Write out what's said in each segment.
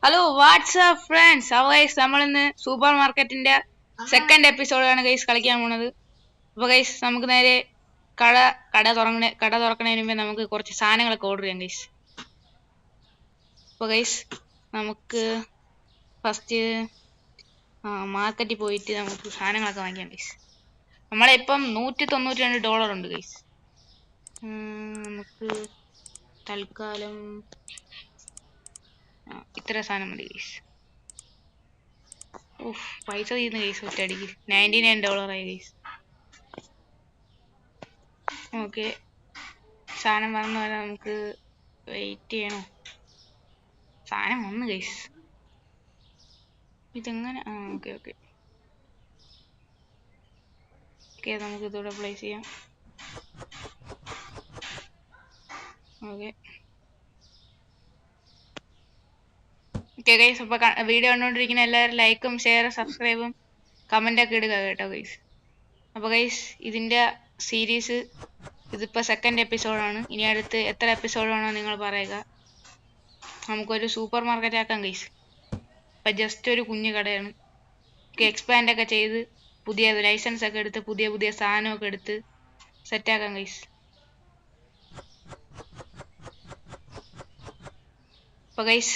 Hello WhatsApp friends, അപ്പോൾ guys നമ്മളിന്ന് super മാർക്കറ്റിന്റെ സെക്കൻഡ് എപ്പിസോഡാണ് ഗൈസ് കളിക്കാൻ പോണത്. അപ്പോൾ ഗൈസ് നമുക്ക് നേരെ കട തുറക്കണതിന് മുമ്പേ നമുക്ക് കുറച്ച് സാധനങ്ങളൊക്കെ ഓർഡർ ചെയ്യാം ഗൈസ്. അപ്പോൾ ഗൈസ് നമുക്ക് ഫസ്റ്റ് മാർക്കറ്റിൽ പോയിട്ട് നമുക്ക് സാധനങ്ങളൊക്കെ വാങ്ങിക്കാം ഗൈസ്. നമ്മളിപ്പം $192 ഉണ്ട് ഗൈസ്. നമുക്ക് തൽക്കാലം ഇത്ര സാധനം മതി ഗൈസ്. പൈസ തീർന്നു ഗൈസ്, ഒറ്റയടിക്ക് $99 ആയി ഗൈസ്. ഓക്കെ, സാധനം വന്ന വരെ നമുക്ക് വെയിറ്റ് ചെയ്യണോ? സാധനം വന്നു ഗൈസ്. ഇതെങ്ങനെ? ഓക്കെ ഓക്കെ ഓക്കെ, നമുക്ക് ഇതോടെ പ്ലേസ് ചെയ്യാം. ഓക്കെ ഓക്കെ ഗൈസ്, അപ്പോൾ വീഡിയോ കണ്ടുകൊണ്ടിരിക്കുന്ന എല്ലാവരും ലൈക്കും ഷെയറും സബ്സ്ക്രൈബും കമൻ്റൊക്കെ ഇടുക കേട്ടോ ഗൈസ്. അപ്പോൾ ഗൈസ് ഇതിൻ്റെ സീരീസ് ഇതിപ്പോൾ സെക്കൻഡ് എപ്പിസോഡാണ്. ഇനി അടുത്ത് എത്ര എപ്പിസോഡ് വേണോ നിങ്ങൾ പറയുക. നമുക്കൊരു സൂപ്പർ മാർക്കറ്റ് ആക്കാം ഗൈസ്. ഇപ്പം ജസ്റ്റ് ഒരു കുഞ്ഞു കടയാണ്. എക്സ്പാൻഡ് ഒക്കെ ചെയ്ത് പുതിയ ലൈസൻസ് ഒക്കെ എടുത്ത് പുതിയ പുതിയ സാധനമൊക്കെ എടുത്ത് സെറ്റാക്കാം ഗൈസ്. അപ്പോൾ ഗൈസ്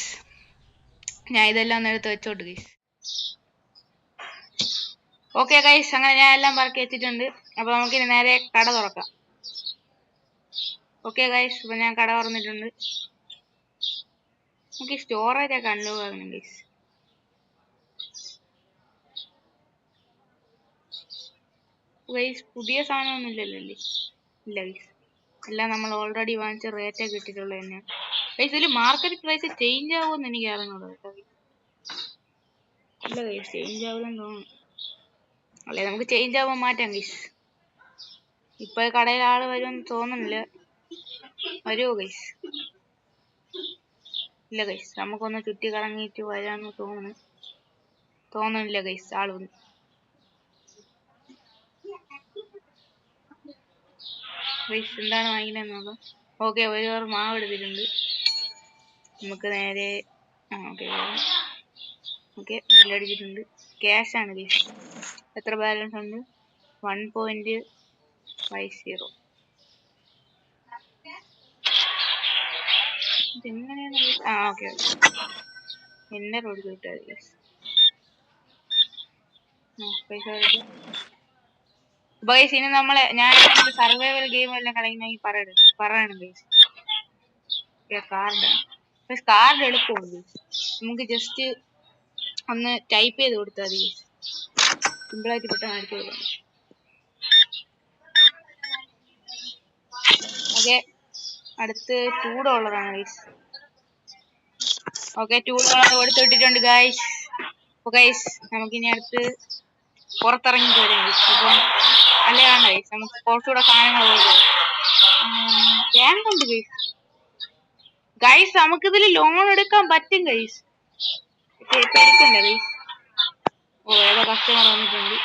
ഞാൻ ഇതെല്ലാം ഒന്ന് എടുത്ത് വെച്ചോട്ട് ഗൈസ്. ഓക്കെ ഗൈസ്, അങ്ങനെ ഞാൻ എല്ലാം പറക്കി വെച്ചിട്ടുണ്ട്. അപ്പോൾ നമുക്കിനി നേരെ കട തുറക്കാം. ഓക്കെ ഗൈസ്, അപ്പോൾ ഞാൻ കട തുറന്നിട്ടുണ്ട്. നമുക്ക് സ്റ്റോറേജ് ഒക്കെ അൺലോക്ക് ആക്കണം ഗൈസ്. ഗൈസ് പുതിയ സാധനമൊന്നും ഇല്ലല്ലോ അല്ലേ? ഇല്ല ഗൈസ്, എല്ലാം നമ്മൾ ഓൾറെഡി വാങ്ങിച്ച റേറ്റൊക്കെ ഇട്ടിട്ടുള്ളത് തന്നെയാണ് ഗൈസ്. ഇതിൽ മാർക്കറ്റ് പ്രൈസ് ചേഞ്ച് ആവുമെന്ന് എനിക്ക് അറിഞ്ഞൂടാ കേട്ടോ. ഇല്ല ഗൈസ്, ചേഞ്ച് ആവില്ലെന്ന് തോന്നുന്നു. അല്ലേ നമുക്ക് ചേഞ്ച് ആവാൻ മാറ്റാം ഗൈസ്. ഇപ്പോൾ കടയിൽ ആൾ വരുമെന്ന് തോന്നുന്നില്ല. വരുമോ ഗൈസ്? ഇല്ല ഗൈസ്, നമുക്കൊന്ന് ചുറ്റി കറങ്ങിയിട്ട് വരാമെന്ന് തോന്നുന്നില്ല ഗൈസ്. ആൾ വന്നു ഗൈസ്. എന്താണ് വാങ്ങിക്കുന്നതെന്ന് നോക്കാം. ഓക്കെ, ഒരു പേർ മാവ് എടുത്തിട്ടുണ്ട്. നമുക്ക് നേരെ ഓക്കെ ഓക്കെ ബില്ലടിച്ചിട്ടുണ്ട്. ക്യാഷ് ആണ് ഗൈസ്. എത്ര ബാലൻസ് ഉണ്ട്? 1.50. ഇതെങ്ങനെയാണ്? ഓക്കെ എന്നെ റോഡ് കിട്ടാതെ ഗൈസ്. പൈസ ഗൈസ്. ഇനി ഞാൻ സർവൈവൽ ഗെയിം എല്ലാം കളിക്കണമെങ്കിൽ പറയണം ഗൈസ്. കാർഡ് എളുപ്പമുണ്ട്. നമുക്ക് ജസ്റ്റ് ഒന്ന് ടൈപ്പ് ചെയ്ത് കൊടുത്താൽ മതി. സിമ്പിളായിട്ട് പെട്ടെന്ന് അടിച്ചു കൊടുക്കാം. ഓക്കെ, അടുത്ത് $2 ഗൈസ്. ഓക്കെ, $2 കൊടുത്തിട്ടിട്ടുണ്ട് ഗൈസ്. അപ്പോൾ ഗൈസ് നമുക്കിനി അടുത്ത് പുറത്തിറങ്ങിയിട്ട് വരാം ഗൈസ്. അപ്പം അല്ലേ വേണ്ട ഗൈസ്, നമുക്ക് കുറച്ചുകൂടെ സാധനങ്ങൾ ഉണ്ട് ഗൈസ്. ഗൈസ് നമുക്കിതിൽ ലോൺ എടുക്കാൻ പറ്റും ഗൈസ്. എടുക്കണ്ട ഗൈസ്. ഏതോ കസ്റ്റമർ വന്നിട്ടുണ്ട്.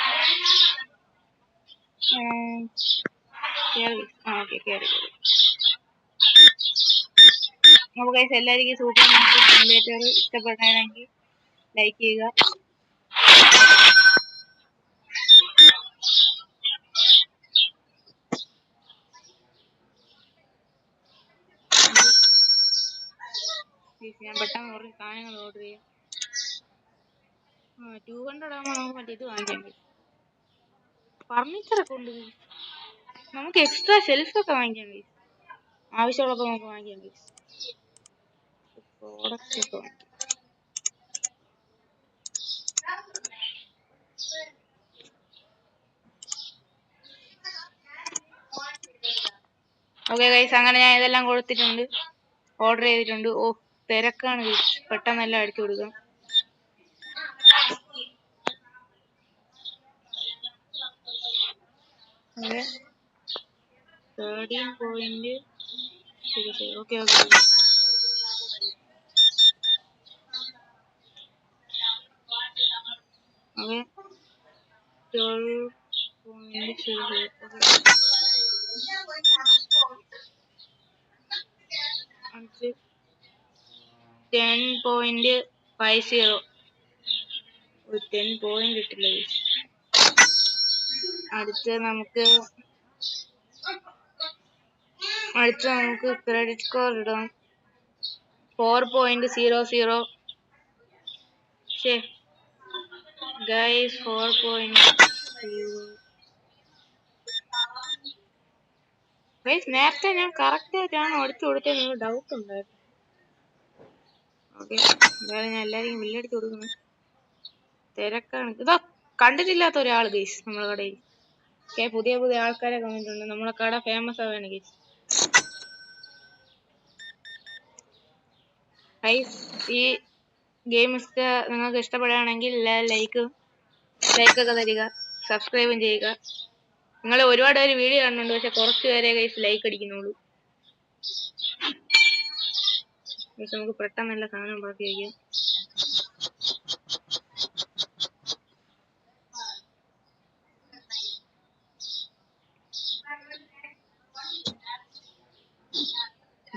അപ്പോൾ ഗൈസ് എല്ലാവർക്കും സൂപ്പർ മാർക്കറ്റ് സിമുലേറ്റർ ഇഷ്ടപ്പെട്ടാണെങ്കിൽ ലൈക്ക് ചെയ്യുക. ഞാൻ പെട്ടെന്ന് കുറച്ച് സാധനങ്ങൾ ഓർഡർ ചെയ്യാം. 200 ആകുമ്പോൾ നമുക്ക് മറ്റേ ഇത് വാങ്ങിക്കാൻ പറ്റും. ഫർണിച്ചറൊക്കെ ഉണ്ട്. നമുക്ക് എക്സ്ട്രാ ഷെൽഫൊക്കെ വാങ്ങിക്കാൻ കഴിയും. ആവശ്യമുള്ളപ്പോൾ നമുക്ക് വാങ്ങിക്കാൻ കഴിയും. പ്രോഡക്റ്റ് ഒക്കെ വാങ്ങിക്കാം. ഓക്കെ ഗൈസ്, അങ്ങനെ ഞാൻ ഇതെല്ലാം കൊടുത്തിട്ടുണ്ട്, ഓർഡർ ചെയ്തിട്ടുണ്ട്. തിരക്കാണ് ഗൈസ്, പെട്ടെന്നെല്ലാം അടിച്ചു കൊടുക്കാം. Okay 13.00. Okay okay okay 12.00. Okay 10.00. 50 ഒരു 10 പോയിന്റ് കിട്ടില്ല ഗൈസ്. അടുത്ത് നമുക്ക് ക്രെഡിറ്റ് സ്കോർ ഇടാം 4.00. ഗൈസ് 4.0. ഗൈസ് നേരത്തെ ഞാൻ കറക്റ്റ് ആയിട്ടാണ് അടിച്ചു കൊടുത്തത്, ഡൗട്ട് ഉണ്ടായിരുന്നു. ഓക്കെ, എന്തായാലും ഞാൻ എല്ലാവരെയും ബില്ലടിച്ചു കൊടുക്കുന്നു. തിരക്കാണ്. ഇതാ കണ്ടിട്ടില്ലാത്ത ഒരാൾ ഗൈസ് നമ്മളെ കടയിൽ. പുതിയ പുതിയ ആൾക്കാരെ കണ്ടിട്ടുണ്ട്. നമ്മളെ കട ഫേമസ് ആവാണ് ഗൈസ്. ഈ ഗെയിം നിങ്ങൾക്ക് ഇഷ്ടപ്പെടുകയാണെങ്കിൽ ലൈക്ക് ഒക്കെ തരിക, സബ്സ്ക്രൈബും ചെയ്യുക. നിങ്ങൾ ഒരുപാട് പേര് വീഡിയോ കാണുന്നുണ്ട്, പക്ഷെ കുറച്ച് പേരെ ഗൈസ് ലൈക്ക് അടിക്കുന്നുള്ളൂ. നമുക്ക് പെട്ടെന്ന് നല്ല സാധനം ബാക്കി വയ്ക്കാം.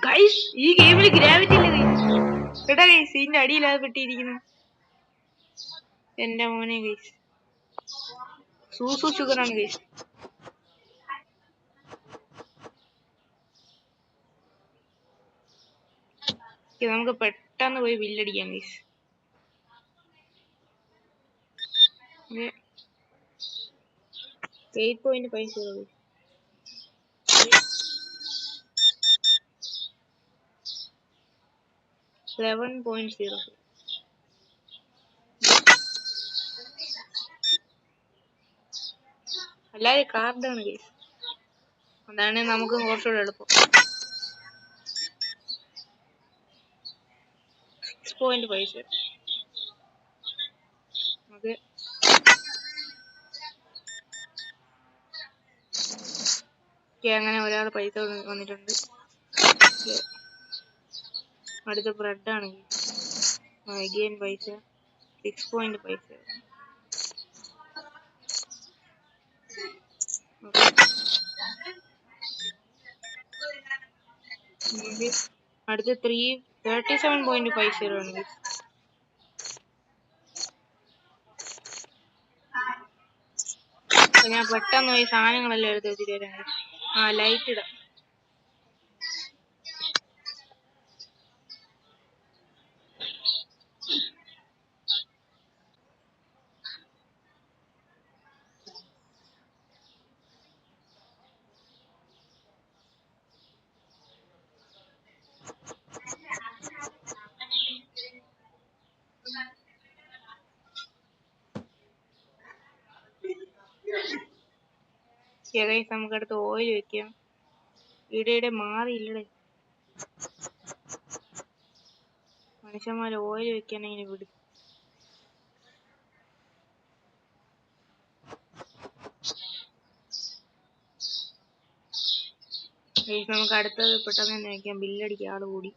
ഗൈസ് ഈ ഗെയിമിൽ ഗ്രാവിറ്റി ഇല്ല ഗൈസ്. എടാ ഗൈസ് ഇതിന്റെ അടിയിലാതെ പെട്ടിരിക്കുന്നു. എന്റെ മോനെ ഗൈസ്, സൂസു ഷുഗറാണ് ഗൈസ്. നമുക്ക് പെട്ടെന്ന് പോയി ബില്ലടിക്കാം ഗൈസ്. 8.50. 11.0. എല്ലാവരും കാർഡാണ് ഗൈസ്, അതാണ് നമുക്ക് കുറച്ചുകൂടെ എളുപ്പം. 6.50. ഓക്കെ, അങ്ങനെ ഒരാൾ പൈസ വന്നിട്ടുണ്ട്. അടുത്ത ബ്രെഡാണ് അഗൈൻ പൈസ 6.50. അടുത്ത 37.50 ആണ്. ഞാൻ പെട്ടെന്ന് ഈ സാധനങ്ങളെല്ലാം എടുത്ത് വെച്ചിട്ട് വരാം. ലൈറ്റ് ഇടാം. നമുക്ക് അടുത്ത് ഓയിൽ വെക്കാം. ഇവിടെ മാറിയില്ലേ മനുഷ്യന്മാർ ഓയിൽ വെക്കാനെങ്കിൽ വിടും. നമുക്ക് അടുത്തത് പെട്ടെന്ന് തന്നെ വെക്കാം. ബില്ലടിക്കാൻ ആള് കൂടി.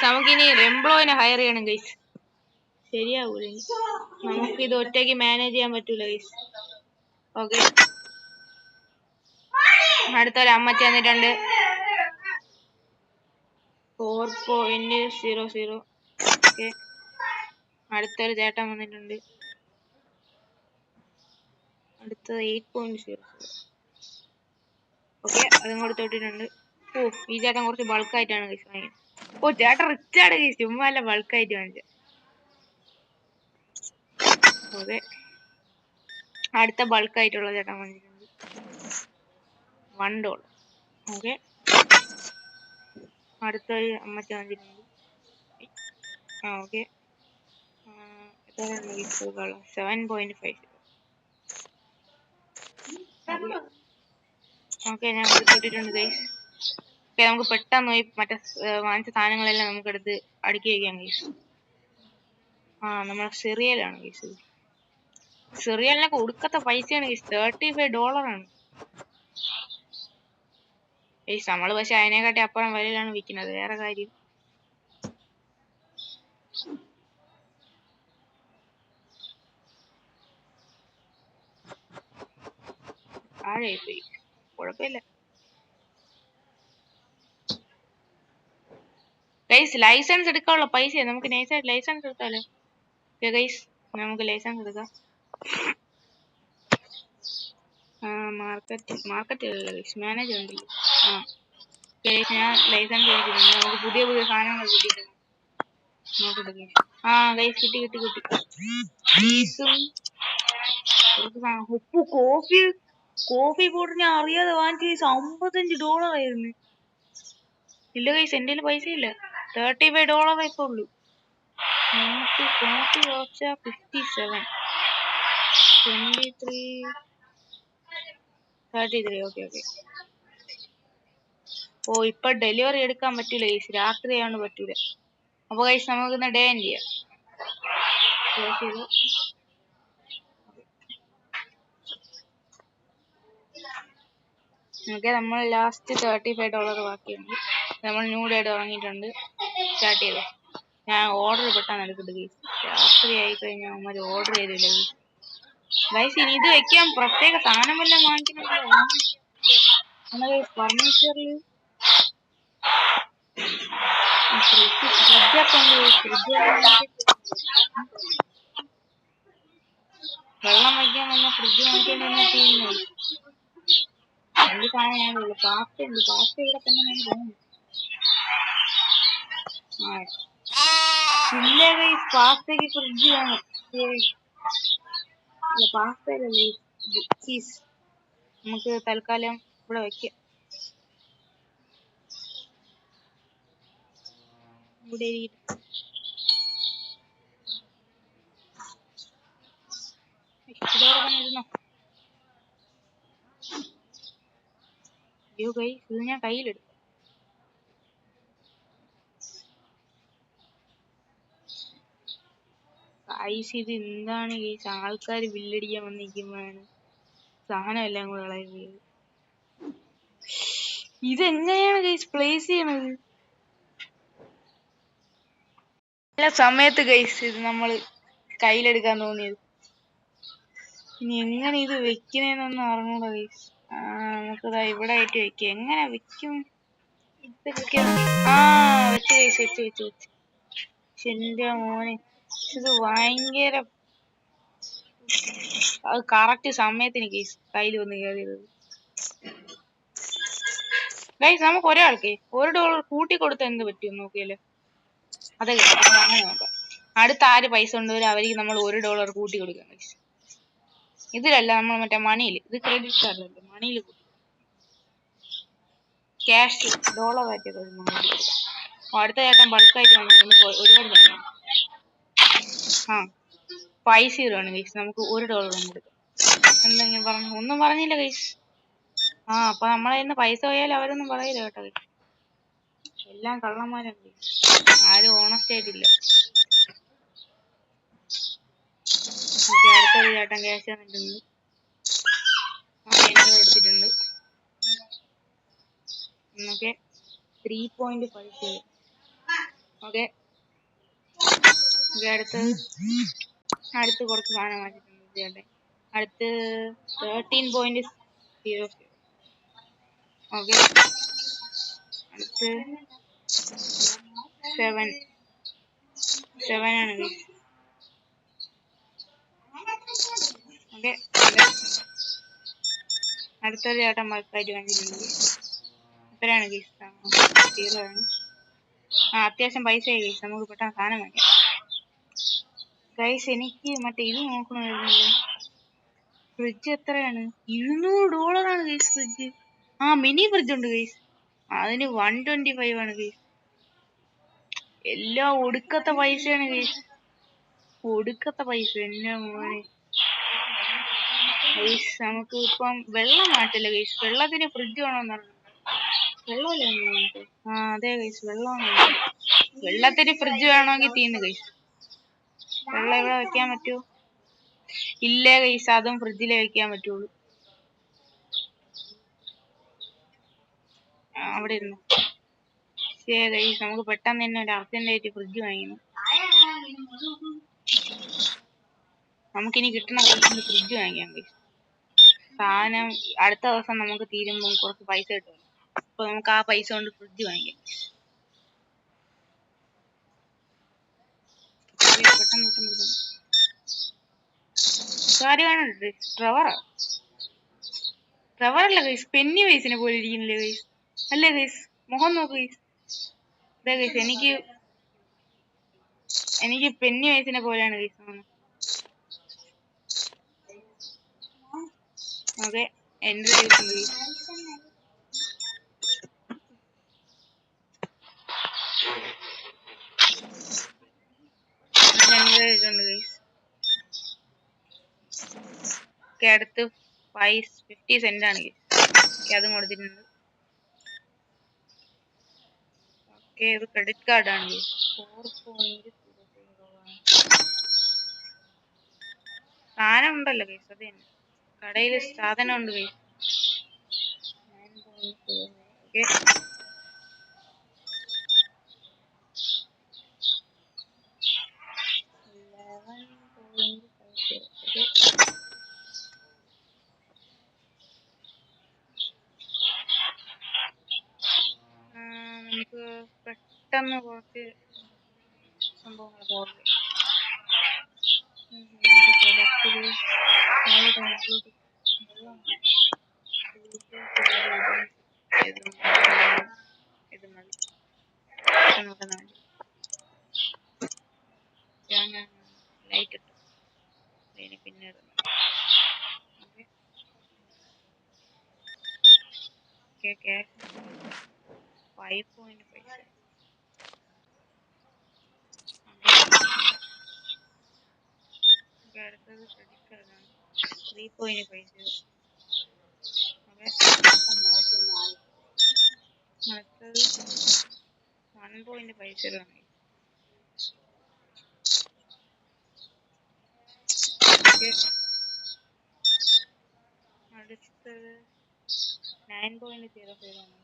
നമുക്കിനി എംപ്ലോയിനെ ഹയർ ചെയ്യണം ഗൈസ്. ശരിയാവൂല, നമുക്ക് ഇത് ഒറ്റയ്ക്ക് മാനേജ് ചെയ്യാൻ പറ്റൂല ഗൈസ്. ഓക്കെ, അടുത്തൊരു അമ്മച്ചി വന്നിട്ടുണ്ട്. 4.00. ഓക്കെ, അടുത്തൊരു ചേട്ടൻ വന്നിട്ടുണ്ട്. അടുത്തത് 8.00. ഓക്കെ, അതും കൂടി തൊട്ടിട്ടുണ്ട്. ഈ ചേട്ടൻ കുറച്ച് ബൾക്കായിട്ടാണ് ഗൈസ് വാങ്ങിയത്. ചേട്ടൻ റിച്ചാണ് ഗൈസ്, ചുമ്മാ അല്ല ബൾക്കായിട്ട് വാങ്ങിച്ചത്. ഓക്കെ, അടുത്ത ബൾക്കായിട്ടുള്ള ചേട്ടൻ വാങ്ങിയിട്ടുണ്ട് $1. ഓക്കെ, അടുത്തൊരു അമ്മച്ചി വാങ്ങിച്ചിട്ടുണ്ട്. ഓക്കെ, 7.50. ഓക്കെ, ഞാൻ കൊടുത്തിട്ടുണ്ട് ഗൈസ്. ഓക്കെ, നമുക്ക് പെട്ടെന്ന് പോയി മറ്റേ വാങ്ങിച്ച സാധനങ്ങളെല്ലാം നമുക്ക് എടുത്ത് അടുക്കി വയ്ക്കാം ഗൈസ്. നമ്മൾ സിറിയലാണ് ഗൈസ്. സിറിയലിനൊക്കെ ഒടുക്കത്തെ പൈസയാണ് ഗൈസ്. $35 ആണ് ഗൈസ്. നമ്മള് പക്ഷെ അതിനെക്കാട്ടി അപ്പുറം വിലയിലാണ് വിൽക്കുന്നത്. വേറെ കാര്യം. കുഴപ്പമില്ല. ഗൈസ് ലൈസൻസ് എടുക്കാനുള്ള പൈസ നമുക്ക് നൈസായിട്ട് ലൈസൻസ് എടുത്താലോ? ഗൈസ് നമുക്ക് ലൈസൻസ് എടുക്കാം. Market management. ഞാൻ ലൈസൻസ് എടുക്കുന്നുണ്ട്. നമുക്ക് പുതിയ പുതിയ സാധനങ്ങൾ കിട്ടിയിട്ടുണ്ട്. നോക്കട്ടെ. ഗൈസ് കിട്ടി. ഉപ്പ് കോഫി പൗഡർ ഞാൻ അറിയാതെ വാങ്ങിച്ച $55 ആയിരുന്നു. ഇല്ല ഗൈസ് എന്റെ പൈസ ഇല്ല. $35 ഇപ്പൊ ഉള്ളു. കോഫി 57 23 33. ഓക്കെ. ഇപ്പൊ ഡെലിവറി എടുക്കാൻ പറ്റൂല ഗൈസ്, രാത്രി ആയതുകൊണ്ട് പറ്റൂല. അപ്പൊ ഗൈസ് നമുക്ക് ഇന്ന് ഡേ എൻഡ് ചെയ്യാം. ഓക്കെ, നമ്മൾ ലാസ്റ്റ് $35 ബാക്കിയുണ്ട്. നമ്മൾ ന്യൂ ഡേ തുടങ്ങിയിട്ടുണ്ട്. സ്റ്റാർട്ട് ചെയ്തു. ഞാൻ ഓർഡർ പെട്ടെന്ന് എടുക്കട്ടെ ഗൈസ്, രാത്രി ആയി കഴിഞ്ഞാൽ അവന്മാർ ഓർഡർ ചെയ്തില്ല ഗൈസ്. ഇനി ഇത് വെക്കാൻ പ്രത്യേക സാധനം വല്ലതും വാങ്ങിക്കുന്നുണ്ടോ? ഫർണിച്ചറിൽ വെള്ളം വയ്ക്കാൻ വന്ന ഫ്രിഡ്ജ് വാങ്ങിക്കേണ്ടി തീരുന്നു. എന്ത് സാധനമാണുള്ളൂ? പാസ്ത ഇവിടെ തന്നെ ഞാൻ തോന്നുന്നു. ഇല്ല ഗൈസ്, പാസ്തയ്ക്ക് ഫ്രിഡ്ജ് വേണം. പാസ്തയല്ലേ ചീസ്. നമുക്ക് തൽക്കാലം ഇവിടെ വെക്കാം. ഇവിടെ അയ്യോ ഗൈസ്, ഇത് ഞാൻ കയ്യിലെടുത്തു. ഇത് എന്താണ് ഗൈസ്? ആൾക്കാർ ബില്ലടിക്കാൻ വന്നിരിക്കുമ്പോഴാണ് സാധനം എല്ലാം കൂടെ കളയുന്നത്. ഇതെങ്ങനെയാണ് ഗൈസ് പ്ലേസ് ചെയ്യണത്? നല്ല സമയത്ത് ഗൈസ് ഇത് നമ്മൾ കയ്യിലെടുക്കാൻ തോന്നിയത്. ഇനി എങ്ങനെ ഇത് വെക്കണേന്നൊന്നും അറിഞ്ഞൂടാ ഗൈസ്. നമുക്കിതാ ഇവിടെ ആയിട്ട് വെക്കാം. എങ്ങനെ വെക്കും? വെച്ച്. എന്റെ മോനെ, ഇത് ഭയങ്കര അത് കറക്റ്റ് സമയത്തിന് ഗൈസ് കയ്യിൽ വന്ന് കയറിയത്. ഗൈസ് നമുക്ക് ഒരാൾക്ക് $1 കൂട്ടി കൊടുത്താൽ എന്ത് പറ്റും നോക്കിയല്ലേ? അതെ, അങ്ങനെ നോക്കാം. അടുത്ത ആര് പൈസ കൊണ്ടുവരും അവർക്ക് നമ്മൾ $1 കൂട്ടി കൊടുക്കാം ഗൈസ്. ഇതിലല്ല, നമ്മൾ മറ്റേ മണിയിൽ. ഇത് ക്രെഡിറ്റ് കാർഡിലല്ലേ, മണിയിൽ ക്യാഷ് $ആയിട്ട് അടുത്ത ചേട്ടൻ ബൾക്കായിട്ട് നമുക്ക് ഒരുപാട് വേണം. പൈസ ഇടുവാണ് ഗൈസ്. നമുക്ക് $1 കൊടുക്കാം. എന്തെങ്കിലും പറഞ്ഞു? ഒന്നും പറഞ്ഞില്ല ഗൈസ്. അപ്പൊ നമ്മളെ ഇന്ന് പൈസ പോയാലും അവരൊന്നും പറയില്ല കേട്ടോ. എല്ലാം കള്ളന്മാരാണ്, ആരും ഓണസ്റ്റ് ആയിട്ടില്ല. അടുത്തൊരു ചേട്ടൻ ക്യാഷ് തന്നിട്ടുണ്ട്. എടുത്തിട്ടുണ്ട്. ഓക്കെ, 3.5. ഓക്കെ, അടുത്ത് കുറച്ച് സാധനം വാങ്ങിച്ചിട്ടുണ്ട് ചേട്ടൻ. അടുത്ത് 13.00. ഓക്കെ, അടുത്ത് 7 ആണ്. ഓക്കെ, അടുത്തൊരു ചേട്ടൻ ബൾക്കായിട്ട് വാങ്ങിച്ചിട്ടുണ്ട്. എത്രയാണ് ഗൈസ്? 0 ആണ്. അത്യാവശ്യം പൈസ ഗൈസ്, നമുക്ക് പെട്ടെന്ന് സാധനം വാങ്ങിക്കാം ഗൈസ്. എനിക്ക് മറ്റേ ഇത് നോക്കണമായിരുന്നല്ലോ. ഫ്രിഡ്ജ് എത്രയാണ്? $200 ആണ് ഗൈസ് ഫ്രിഡ്ജ്. മിനി ഫ്രിഡ്ജ് ഉണ്ട് ഗൈസ്, അതിന് 125 ആണ് ഗൈസ്. എല്ലാം ഒടുക്കത്തെ പൈസയാണ് ഗൈസ്, ഒടുക്കത്തെ പൈസ. എന്നെ മോനെ ഗൈസ്, നമുക്ക് ഇപ്പം വെള്ളം മാറ്റില്ല ഗൈസ്. വെള്ളത്തിന് ഫ്രിഡ്ജ് വേണമെന്ന് പറഞ്ഞു. വെള്ളമല്ലേ? അതെ ഗൈസ്, വെള്ളമാണ്. വെള്ളത്തിന് ഫ്രിഡ്ജ് വേണമെങ്കിൽ തീർന്നു ഗൈസ്. വെള്ളം ഇവിടെ വെക്കാൻ പറ്റുമോ? ഇല്ല ഗൈസ്, അതും ഫ്രിഡ്ജിലേ വെക്കാൻ പറ്റുള്ളൂ. അവിടെ ഇരുന്നു. ശരി ഗൈസ്, നമുക്ക് പെട്ടെന്ന് തന്നെ ഒരു അർജന്റായിട്ട് ഫ്രിഡ്ജ് വാങ്ങിക്കണം. നമുക്കിനി കിട്ടണ പൈസ ഫ്രിഡ്ജ് വാങ്ങിക്കാം ഗൈസ്. സാധനം അടുത്ത ദിവസം നമുക്ക് തീരുമ്പോൾ കുറച്ച് പൈസ കിട്ടും. അപ്പൊ നമുക്ക് ആ പൈസ കൊണ്ട് ഫ്രിഡ്ജ് വാങ്ങിക്കാം. കാര്യമാണ് ട്രെവറല്ല ഗൈസ്, പെന്നി വൈസിനെ പോലെ ഇരിക്കുന്നില്ലേ ഗൈസ്? അല്ലേ ഗൈസ്? മുഖം നോക്ക് ഗൈസ്. ഇതാ ഗൈസ്, എനിക്ക് പെന്നി വൈസിനെ പോലെയാണ് ഗൈസ്. ഓക്കെ, എന്റെ ചെയ്തിട്ടുണ്ട് ഗൈസ്. അടുത്ത് 50 സെന്റ് ആണ് അതും കൊടുത്തിട്ടുണ്ട്. ഓക്കെ, ഇത് ക്രെഡിറ്റ് കാർഡ് ആണ്. 4.0 സാധനം ഉണ്ടല്ലോ കേസ്, അത് തന്നെ കടയിൽ സാധനം ഉണ്ട് കേസ്. 9.0. നമുക്ക് പെട്ടെന്ന് കുറച്ച് സംഭവങ്ങൾ ഇത് മതി. ലൈറ്റ് ഇട്ടു പിന്നീട് 5.5. അടുത്തത് ക്രെഡിറ്റ് കാർഡാണ്. 3.50. അടുത്തത് 1.50 ആണ്. അടുത്തത് 9.00 ആണ്.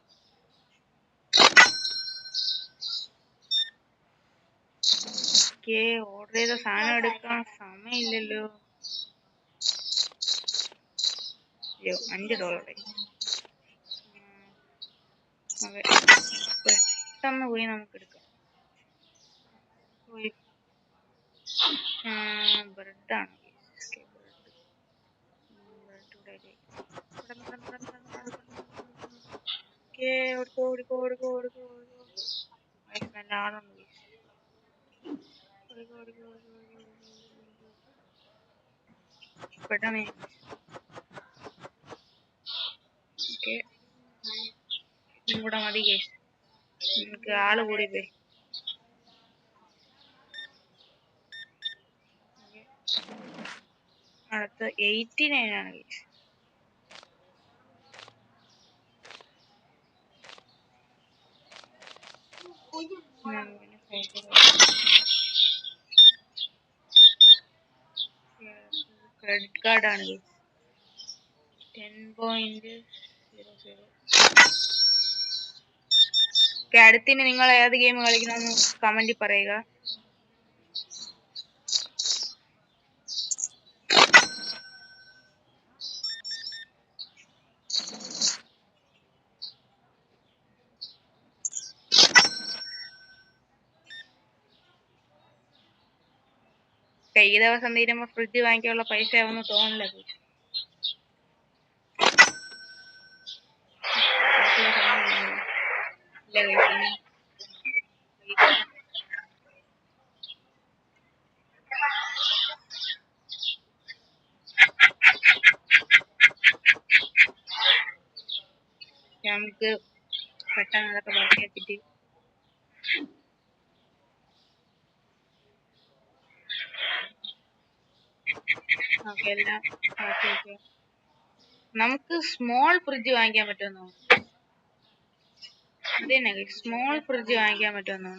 ഓർഡർ ചെയ്ത സാധനം എടുക്കാൻ സമയമില്ലല്ലോ. $5. അതെ, പെട്ടെന്ന് പോയി നമുക്ക് എടുക്കാം. ബ്രെഡാണ്. നല്ല ആളുണ്ട്. പെട്ടെന്ന് ഇവിടെ മതി കേസ്, എനിക്ക് ആള് കൂടി പോയി. അടുത്ത 89 ആണ് കേസ്. ക്രെഡിറ്റ് കാർഡാണ് കേസ്. 10.00. അടുത്തിന് നിങ്ങൾ ഏത് ഗെയിം കളിക്കണമെന്ന് കമന്റിൽ പറയുക. ഈ ദിവസം തീരുമ്പോ ഫ്രിഡ്ജ് വാങ്ങിക്കാനുള്ള പൈസ ആവുമെന്ന് തോന്നില്ല. നമുക്ക് പെട്ടെന്ന് അതൊക്കെ ബാക്കിയാക്കിട്ട് എല്ലാം ബാക്കി. നമുക്ക് സ്മോൾ ഫ്രിഡ്ജ് വാങ്ങിക്കാൻ പറ്റുമെന്നോ? അതന്നെ, സ്മോൾ ഫ്രിഡ്ജ് വാങ്ങിക്കാൻ പറ്റുമെന്നോ?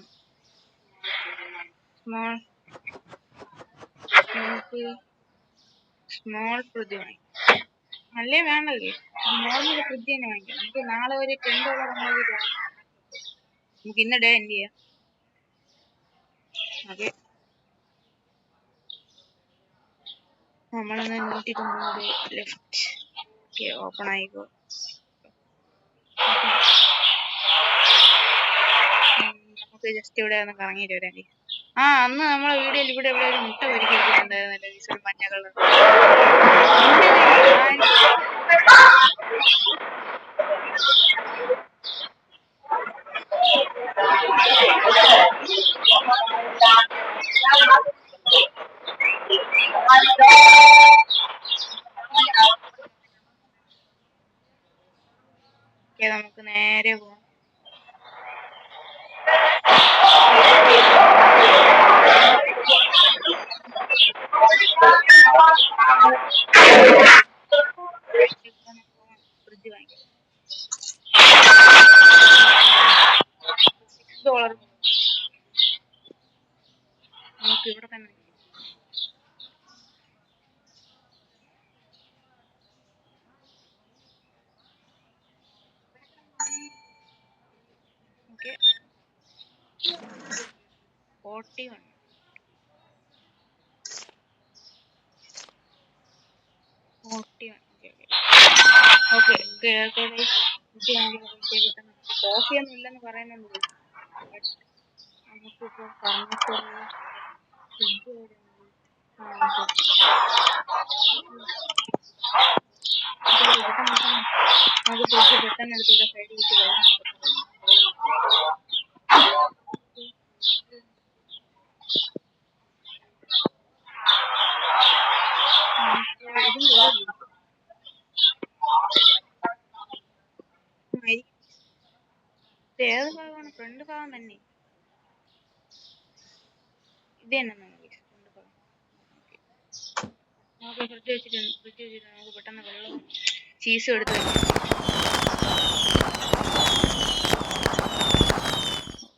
നമുക്ക് സ്മോൾ ഫ്രിഡ്ജ് വാങ്ങിക്കാം. അല്ലേ വേണ്ടല്ലേ, നോർമൽ ഫ്രിഡ്ജ് തന്നെ വാങ്ങിക്കാം. നമുക്ക് നാളെ ഒരു $10 നമുക്ക് ഇന്ന ഡേ എന്ത് ചെയ്യാം. ഓക്കെ, നമ്മളൊന്ന് 190 ലെഫ്റ്റ്. ഓക്കെ, ഓപ്പൺ ആയിക്കോ. നമുക്ക് ജസ്റ്റ് ഇവിടെ ഒന്ന് കറങ്ങിയിട്ട് വരാം. ആ അന്ന് നമ്മളെ വീഡിയോയിൽ ഇവിടെ ഇവിടെ ഒരു മുട്ട പൊരിക്കി വെച്ചിട്ടുണ്ടായിരുന്നല്ലോ ഗൈസ്, ഒരു മഞ്ഞ കളർ. നമുക്ക് നേരെ പോവാം. ഫ്രിഡ്ജ് വാങ്ങിക്കാം. $6 നമുക്ക് ഇവിടെ തന്നെ. ഓക്കെ 41. ഓക്കെ കോഫിയൊന്നും ഇല്ലെന്ന് പറയുന്നുണ്ട്. നമുക്കിപ്പോ നമുക്ക് ഫ്രിഡ്ജ് പെട്ടെന്ന് എടുത്തിട്ട് സൈഡിൽ വെച്ച് വെള്ളം ഏത് ഭാഗമാണ്? ഫ്രണ്ട് ഭാഗം തന്നെ. ഇത് തന്നെ ഫ്രണ്ട് ഭാഗം. നമുക്ക് ഫ്രിഡ്ജ് വെച്ചിട്ട് നമുക്ക് പെട്ടെന്ന് വെള്ളവും ചീസും എടുത്ത് വെക്കാം.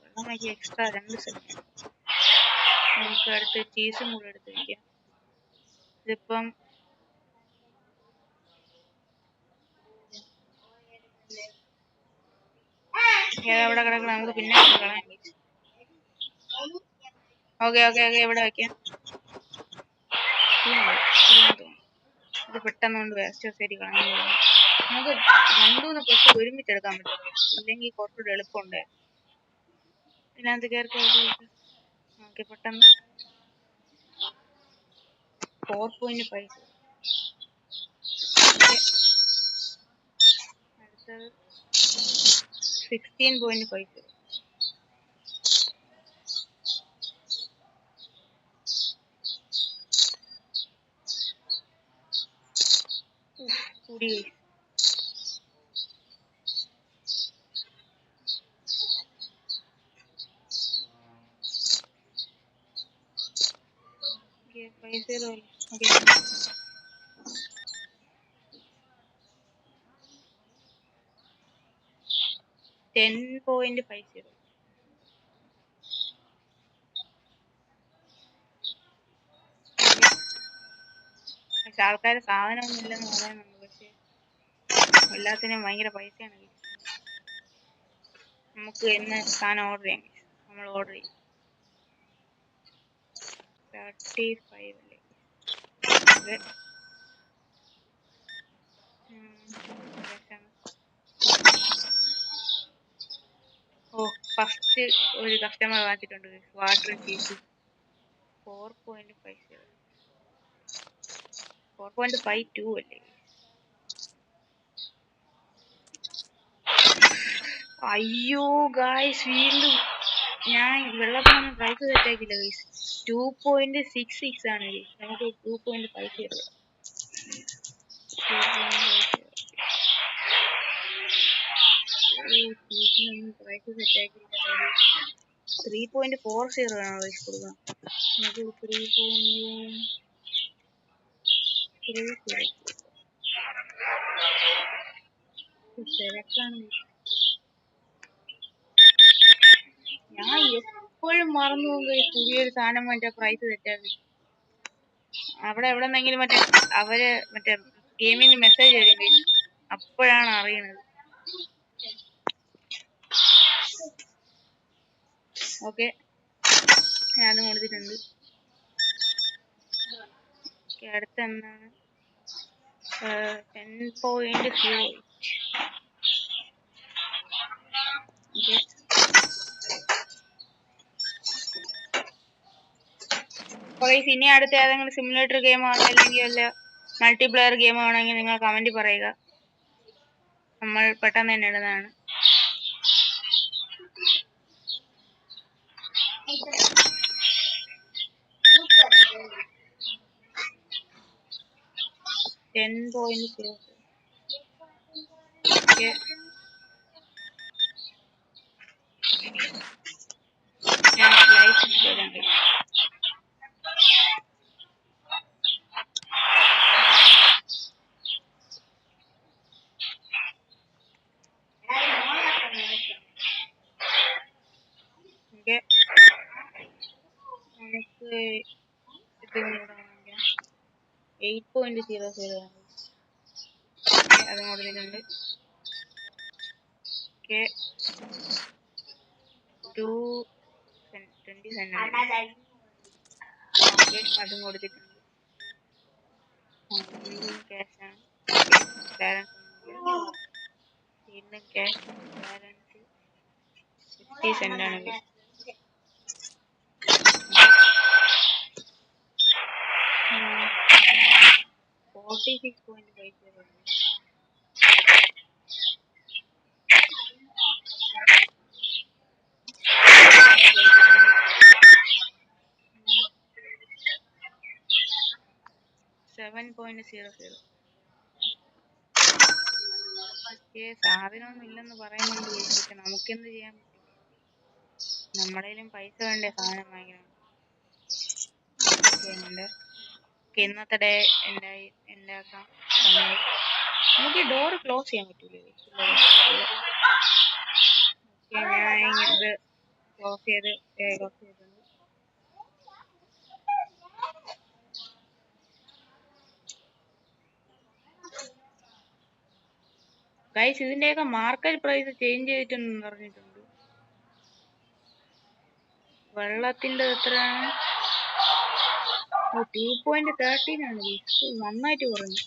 വെള്ളം എക്സ്ട്രാ 2 സെക്കൻഡ്. നമുക്ക് അടുത്ത് ചീസും കൂടെ എടുത്ത് വെക്കാം. ഇതിപ്പം എവിടെ കിടക്കണം, നമുക്ക് പിന്നെ കളയാം. ഓക്കെ ഇവിടെ വെക്കാം. ഇത് പെട്ടെന്ന് കൊണ്ട് വേസ്റ്റ് ശരി കളഞ്ഞു. നമുക്ക് 2-3 പെട്ട് ഒരുമിച്ചെടുക്കാൻ പറ്റും, ഇല്ലെങ്കിൽ കുറച്ചുകൂടെ എളുപ്പമുണ്ട്. ഇതിനകത്ത് കയറി ഓക്കെ പെട്ടെന്ന് 4.5. അടുത്തത് 16.5. കൂടി 10.50. പക്ഷെ ആൾക്കാര് സാധനമൊന്നും ഇല്ലെന്ന് പറയുന്നുണ്ട്. പക്ഷെ എല്ലാത്തിനും ഭയങ്കര പൈസയാണ്. നമുക്ക് ഇന്ന് സാധനം ഓർഡർ ചെയ്യാം. നമ്മൾ ഓർഡർ ചെയ്യും. 35 അല്ലേ? ഓ ഫസ്റ്റ് ഒരു കസ്റ്റമർ വാങ്ങിച്ചിട്ടുണ്ട്. Water cheese 4.50. 4.52 അല്ലേ? അയ്യോ ഗായ്സ്, വീണ്ടും ഞാൻ വെള്ളത്തിനൊന്നും പ്രൈസ് സെറ്റാക്കില്ല ഗൈസ്. 2.66 ആണ് ഗൈസ്. നമുക്ക് 2.50. പ്രൈസ് സെറ്റാക്കില്ല. 3.40 ആണ് ഗൈസ് കൊടുക്കണം. നമുക്ക് 3.30 തിരക്കാണ്. ഞാൻ എപ്പോഴും മറന്നു പോകും പുതിയൊരു സാധനം മറ്റേ പ്രൈസ് തെറ്റാക്കി. അവിടെ എവിടെന്നെങ്കിലും അവര് ഗെയിമിന് മെസ്സേജ് തരും, അപ്പോഴാണ് അറിയണത്. ഓക്കെ ഞാനും കൊടുത്തിട്ടുണ്ട്. അടുത്ത എന്താണ്? 10.08. ഗൈസ് ഇനി അടുത്ത ഏതെങ്കിലും സിമുലേറ്റർ ഗെയിം അല്ലെങ്കിൽ വല്ല മൾട്ടിപ്ലെയർ ഗെയിം ആണെങ്കിൽ നിങ്ങൾ കമന്റ് പറയുക, നമ്മൾ പെട്ടെന്ന് തന്നെ ഇടുന്നതാണ്. ഞാൻ ലൈക്ക് ചെയ്തിട്ടുണ്ട്. നമുക്ക് ഇത് 8.00 അതും കൊടുത്തിട്ടുണ്ട്. ഓക്കെ 20 സെന്റ് അതും കൊടുത്തിട്ടുണ്ട്. ക്യാഷാണ്, ബാലൻസ് വീണ്ടും ക്യാഷ് ബാലൻസ് 50 സെന്റ് ആണ്. 46.50 7.00. സാധനമൊന്നും ഇല്ലെന്ന് പറയുന്നുണ്ട്. പക്ഷെ നമുക്കെന്ത് ചെയ്യാൻ പറ്റും, നമ്മുടെ കയ്യിലും പൈസ വേണ്ടേ സാധനം വാങ്ങിക്കണം. ഇന്നത്തെ ഡേ ഉണ്ടാക്കാം. നമുക്ക് ഈ ഡോറ് ക്ലോസ് ചെയ്യാൻ പറ്റൂലേ? ഞാൻ ഇത് ക്ലോസ് ചെയ്തിട്ടുണ്ട്. ഗൈസ് ഇതിന്റെയൊക്കെ മാർക്കറ്റ് പ്രൈസ് ചേഞ്ച് ചെയ്തിട്ടുണ്ടെന്ന് പറഞ്ഞിട്ടുണ്ട്. വെള്ളത്തിന്റെ എത്രയാണ്? 2.13 ആണ്. നന്നായിട്ട് കുറഞ്ഞു.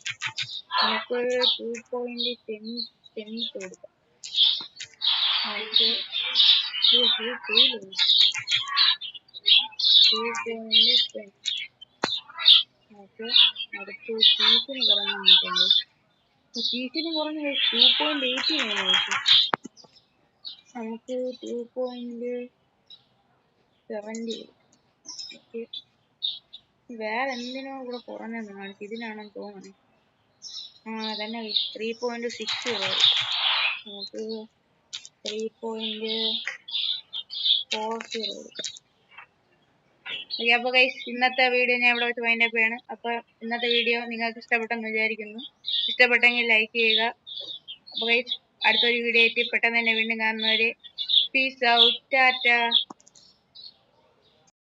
നമുക്ക് 2.10 കൊടുക്കാം. ഓക്കെ 2.10. ഓക്കെ അടുത്ത് ചീസിന് കുറഞ്ഞിട്ടുണ്ട്. ചീസിന് കുറഞ്ഞ 2.18 നമുക്ക് 2.70. ഓക്കെ വേറെ എന്തിനോ ഇവിടെ കുറഞ്ഞെന്ന് കാണിച്ചു. ഇതിനാണെന്ന് തോന്നുന്നു. തന്നെ 3.60. നമുക്ക് 3.40. അപ്പോൾ ഗൈസ് ഇന്നത്തെ വീഡിയോ ഞാൻ ഇവിടെ വെച്ച് വൈൻഡ് അപ്പ് ചെയ്യാണ്. അപ്പോൾ ഇന്നത്തെ വീഡിയോ നിങ്ങൾക്ക് ഇഷ്ടപ്പെട്ടെന്ന് വിചാരിക്കുന്നു. ഇഷ്ടപ്പെട്ടെങ്കിൽ ലൈക്ക് ചെയ്യുക. അപ്പോൾ ഗൈസ് അടുത്തൊരു വീഡിയോ ആയിട്ട് പെട്ടെന്ന് തന്നെ വീണ്ടും കാണുന്നവരെ പീസ് ഔട്ട്, ടാറ്റ.